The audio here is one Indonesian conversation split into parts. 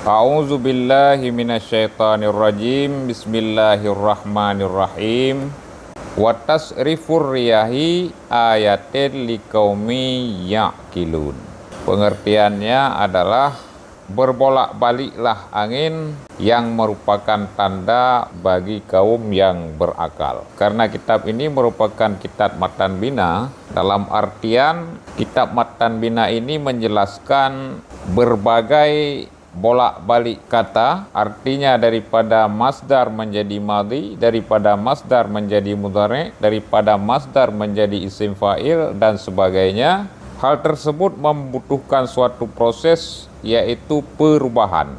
A'udzu billahi minasyaitonir rajim. Bismillahirrahmanirrahim. Wa tasrifur riyahi ayatin liqaumi ya'qilun. Pengertiannya adalah berbolak-baliklah angin yang merupakan tanda bagi kaum yang berakal. Karena kitab ini merupakan kitab Matan Bina, dalam artian kitab Matan Bina ini menjelaskan berbagai bolak-balik kata, artinya daripada masdar menjadi madhi, daripada masdar menjadi mudhari', daripada masdar menjadi isim fa'il dan sebagainya. Hal tersebut membutuhkan suatu proses, yaitu perubahan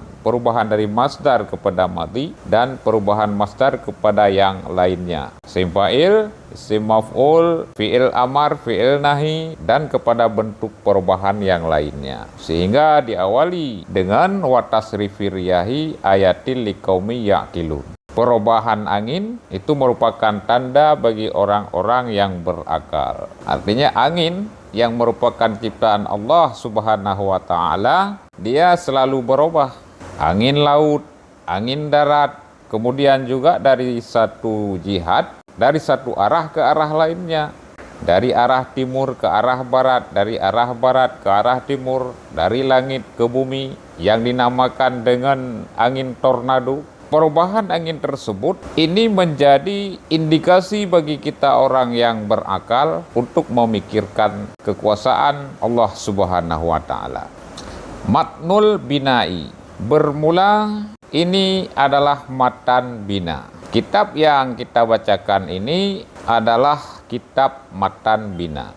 dari masdar kepada madhi dan perubahan masdar kepada yang lainnya. Isim fa'il, isim maf'ul, fi'il amar, fi'il nahi, dan kepada bentuk perubahan yang lainnya. Sehingga diawali dengan wa tasrifir riyahi ayatil liqaumi ya'qilun. Perubahan angin itu merupakan tanda bagi orang-orang yang berakal. Artinya angin yang merupakan ciptaan Allah Subhanahu wa ta'ala, dia selalu berubah. Angin laut, angin darat, kemudian juga dari satu jihad, dari satu arah ke arah lainnya. Dari arah timur ke arah barat, dari arah barat ke arah timur, dari langit ke bumi, yang dinamakan dengan angin tornado. Perubahan angin tersebut ini menjadi indikasi bagi kita orang yang berakal untuk memikirkan kekuasaan Allah Subhanahu wa ta'ala. Matnul Bina'i, bermula ini adalah Matan Bina. Kitab yang kita bacakan ini adalah kitab Matan Bina.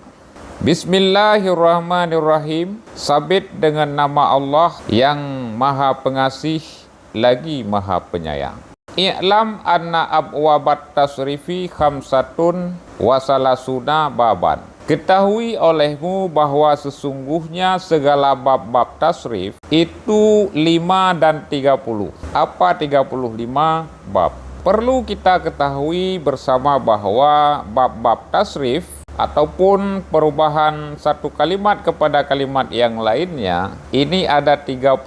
Bismillahirrahmanirrahim. Sabit dengan nama Allah yang Maha Pengasih lagi Maha Penyayang. I'lam anna abwabat tasrifi khamsatun wa salasuna baban. Ketahui olehmu bahwa sesungguhnya segala bab-bab tasrif itu 5 dan 30. Apa 35 bab? Perlu kita ketahui bersama bahwa bab-bab tasrif ataupun perubahan satu kalimat kepada kalimat yang lainnya, ini ada 35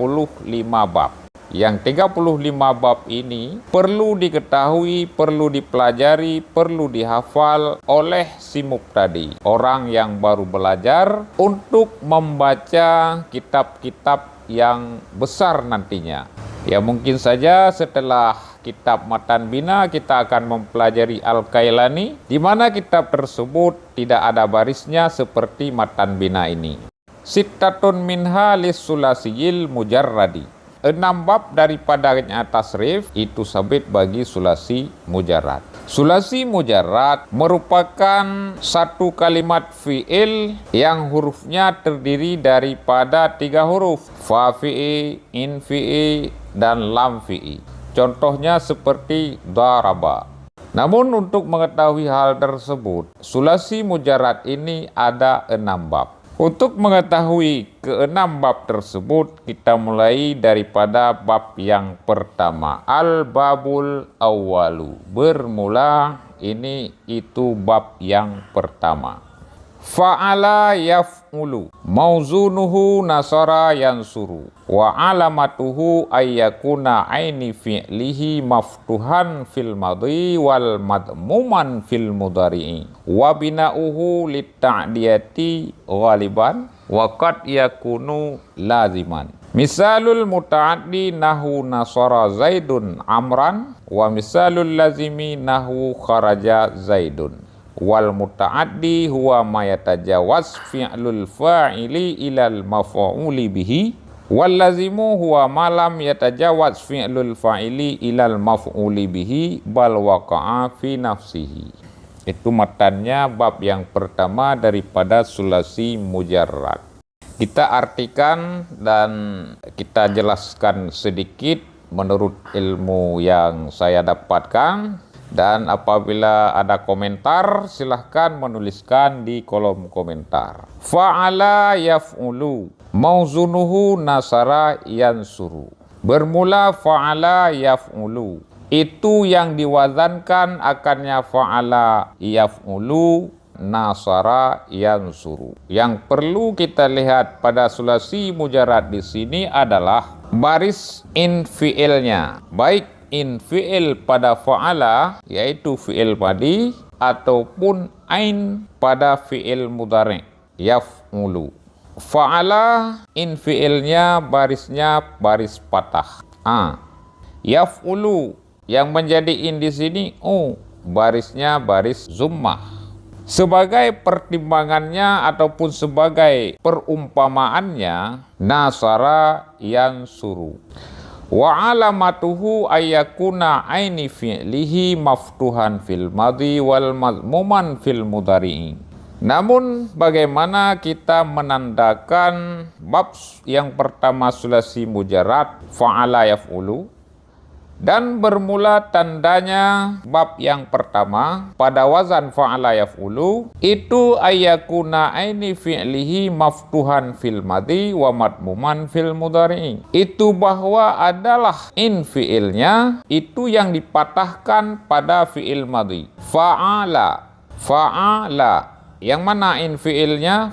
bab. Yang 35 bab ini perlu diketahui, perlu dipelajari, perlu dihafal oleh si mubtadi, orang yang baru belajar untuk membaca kitab-kitab yang besar nantinya. Ya mungkin saja setelah kitab Matan Bina kita akan mempelajari Al-Kailani, di mana kitab tersebut tidak ada barisnya seperti Matan Bina ini. Sittatun minha lis-sulasiyil mujarradi. 6 bab daripadanya tasrif itu sabit bagi sulasi mujarrad. Sulasi mujarrad merupakan satu kalimat fi'il yang hurufnya terdiri daripada 3 huruf, fa fi'i, in fi'i, dan lam fi'i. Contohnya seperti daraba. Namun untuk mengetahui hal tersebut, sulasi mujarrad ini ada 6 bab. Untuk mengetahui ke-6 bab tersebut, kita mulai daripada bab yang pertama. Al-babul awwalu. Bermula, ini itu bab yang pertama. Fa'ala yaf'ulu. Mauzunuhu nasara yansuru. Wa alamatuhu ayyakuna aini fi'lihi maftuhan fil madhi wal madmuman fil mudhari'i. Wa bina'uhu litta'diyati ghaliban wa qad yakunu laziman. Misalul muta'addi nahu nasara zaidun amran wa misalul lazimi nahu kharaja zaidun. Wal muta'addi huwa ma yatajawaz fi'lul fa'ili ilal maf'uli bihi, wal lazimu huwa ma lam yatajawaz fi'lul fa'ili ilal maf'uli bihi bal waqa'a fi nafsihi. Itu matannya bab yang pertama daripada sulasi mujarrad. Kita artikan dan kita jelaskan sedikit menurut ilmu yang saya dapatkan. Dan apabila ada komentar, silahkan menuliskan di kolom komentar. Fa'ala yaf'ulu, mauzunuhu nasara yansuru. Bermula fa'ala yaf'ulu. Itu yang diwazankan akannya fa'ala yaf'ulu, nasara yansuru. Yang perlu kita lihat pada sulasi mujarad di sini adalah baris in fi'ilnya, baik in fi'il pada fa'ala yaitu fi'il madi ataupun ain pada fi'il mudhari yaf'ulu. Fa'ala in fi'ilnya barisnya baris patah. Yaf'ulu yang menjadi in di sini barisnya baris zummah. Sebagai pertimbangannya ataupun sebagai perumpamaannya, nasara yansuru. Wa alamatuhu ayyakuna aini fi'lihi maftuhan fil madhi wal mazmuman fil mudhari'i. Namun bagaimana kita menandakan bab yang pertama sulasi mujarad fa'ala yaf'ulu, dan bermula tandanya bab yang pertama pada wazan fa'ala yaf'ulu itu ayyakuna aini fi'lihi maftuhan fil madhi wa madmuman fil mudhari'i. Itu bahwa adalah in fi'ilnya itu yang dipatahkan pada fi'il madhi. Fa'ala yang mana in fi'ilnya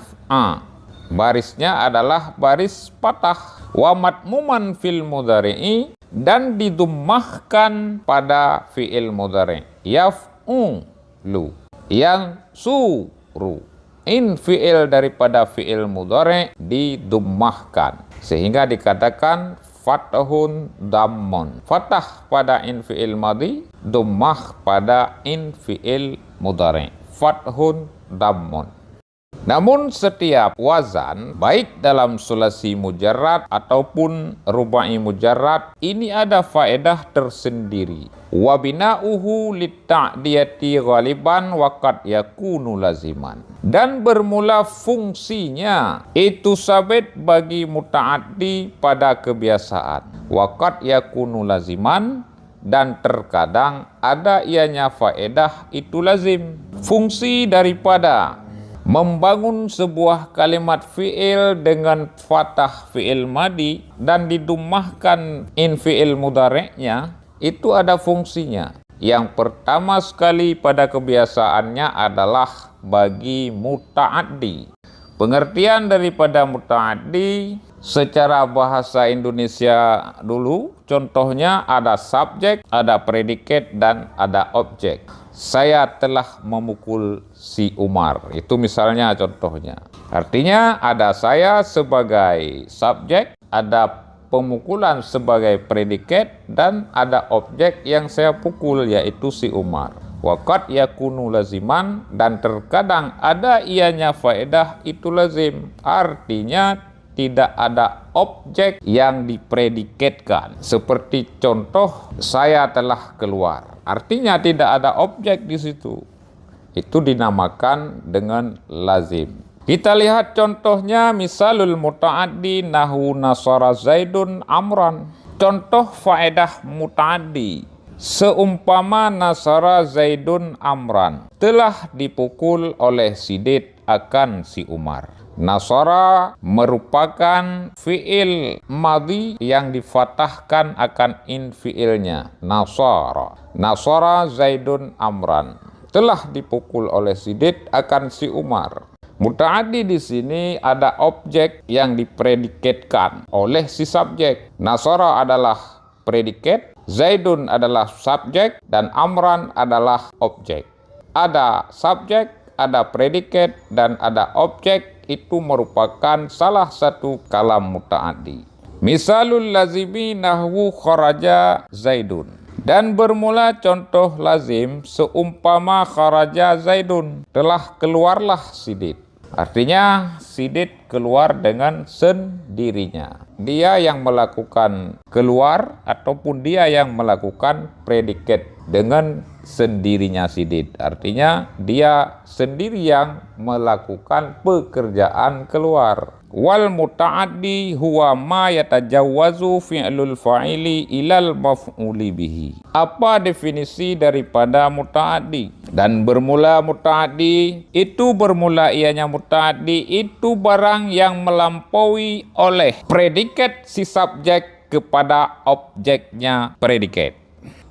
barisnya adalah baris patah. Wa madmuman fil mudhari'i dan didummahkan pada fi'il mudhari yaf'ulu yansuru. In fi'il daripada fi'il mudhari didummahkan sehingga dikatakan fathun dammun. Fathah pada in fi'il madhi, dummah pada in fi'il mudhari, fathun dammun. Namun setiap wazan baik dalam sulasi mujarrad ataupun rubai mujarrad ini ada faedah tersendiri. Wa bina'uhu litta'diyati ghaliban wa qad yakunu laziman. Dan bermula fungsinya itu sabit bagi muta'addi pada kebiasaan. Wa qad yakunu laziman, dan terkadang ada ianya faedah itu lazim. Fungsi daripada membangun sebuah kalimat fi'il dengan fathah fi'il madi dan didummahkan in fi'il mudhari'nya itu ada fungsinya. Yang pertama sekali pada kebiasaannya adalah bagi muta'addi. Pengertian daripada muta'addi secara bahasa Indonesia dulu, contohnya ada subjek, ada predikat, dan ada objek. Saya telah memukul si Umar. Itu misalnya contohnya. Artinya ada saya sebagai subjek, ada pemukulan sebagai predikat, dan ada objek yang saya pukul yaitu si Umar. Waqad yakunu laziman, dan terkadang ada ianya faedah itu lazim. Artinya tidak ada objek yang dipredikatkan. Seperti contoh, saya telah keluar. Artinya tidak ada objek di situ. Itu dinamakan dengan lazim. Kita lihat contohnya, misalul muta'addi nahu nasara zaidun amran. Contoh faedah muta'addi. Seumpama nasara zaidun amran, telah dipukul oleh si Zaid akan si Umar. Nasara merupakan fi'il madhi yang difatahkan akan in fi'ilnya. Nasara zaidun amran, telah dipukul oleh si Zaid akan si Umar. Muta'addi di sini ada objek yang dipredikatkan oleh si subjek. Nasara adalah predikat, zaidun adalah subjek, dan amran adalah objek. Ada subjek, ada predikat, dan ada objek. Itu merupakan salah satu kalam muta'addi. Misalul lazimi nahwu kharaja zaidun. Dan bermula contoh lazim seumpama kharaja zaidun, telah keluarlah si Zaid. Artinya si Zaid keluar dengan sendirinya. Dia yang melakukan keluar ataupun dia yang melakukan predikat dengan sendirinya si Zaid. Artinya dia sendiri yang melakukan pekerjaan keluar. Wal muta'addi huwa ma yatajawwazu fi'lul fa'ili ilal maf'uli bihi. Apa definisi daripada muta'addi? Dan bermula muta'addi, itu bermula ianya muta'addi itu barang yang melampaui oleh predikat si subjek kepada objeknya predikat.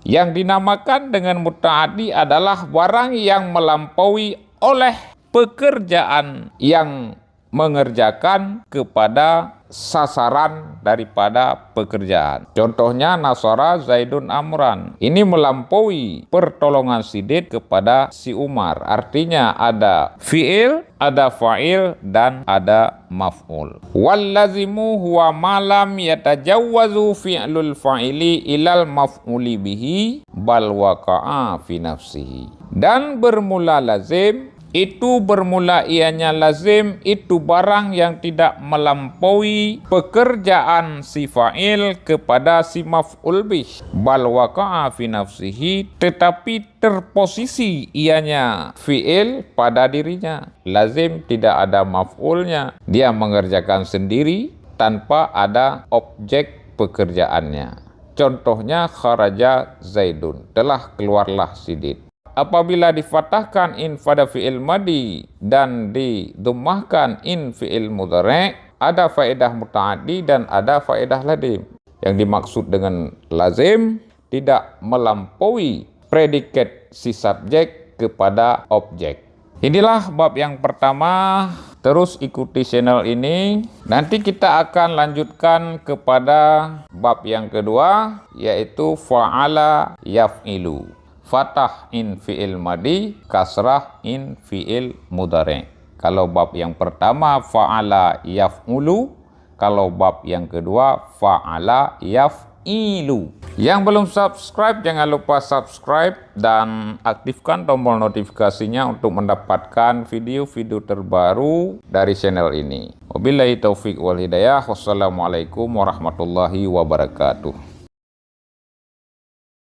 Yang dinamakan dengan muta'addi adalah barang yang melampaui oleh pekerjaan yang mengerjakan kepada sasaran daripada pekerjaan. Contohnya Nasara Zaidun Amran. Ini melampaui pertolongan Sidid kepada si Umar. Artinya ada fi'il, ada fa'il, dan ada maf'ul. Wallazimu huwa malam yatajawwazu fi'lul fa'ili ilal maf'uli bihi bal waqa'a fi nafsihi. Dan bermula lazim, itu bermula ianya lazim, itu barang yang tidak melampaui pekerjaan si fa'il kepada si maf'ul bih. Bal waqa'a fi nafsihi, tetapi terposisi ianya fi'il pada dirinya. Lazim tidak ada maf'ulnya. Dia mengerjakan sendiri tanpa ada objek pekerjaannya. Contohnya kharaja Zaidun, telah keluarlah Sidid. Apabila difatahkan in pada fi'il madi dan didummahkan in fi'il mudhari', ada faedah muta'addi dan ada faedah lazim. Yang dimaksud dengan lazim tidak melampaui predikat si subjek kepada objek. Inilah bab yang pertama. Terus ikuti channel ini. Nanti kita akan lanjutkan kepada bab yang kedua, yaitu fa'ala yaf'ilu. Fatah in fi'il madi, kasrah in fi'il mudhari'. Kalau bab yang pertama fa'ala yaf'ulu, kalau bab yang kedua fa'ala yaf'ilu. Yang belum subscribe jangan lupa subscribe dan aktifkan tombol notifikasinya untuk mendapatkan video-video terbaru dari channel ini. Wabillahi taufik wal hidayah. Wassalamualaikum warahmatullahi wabarakatuh.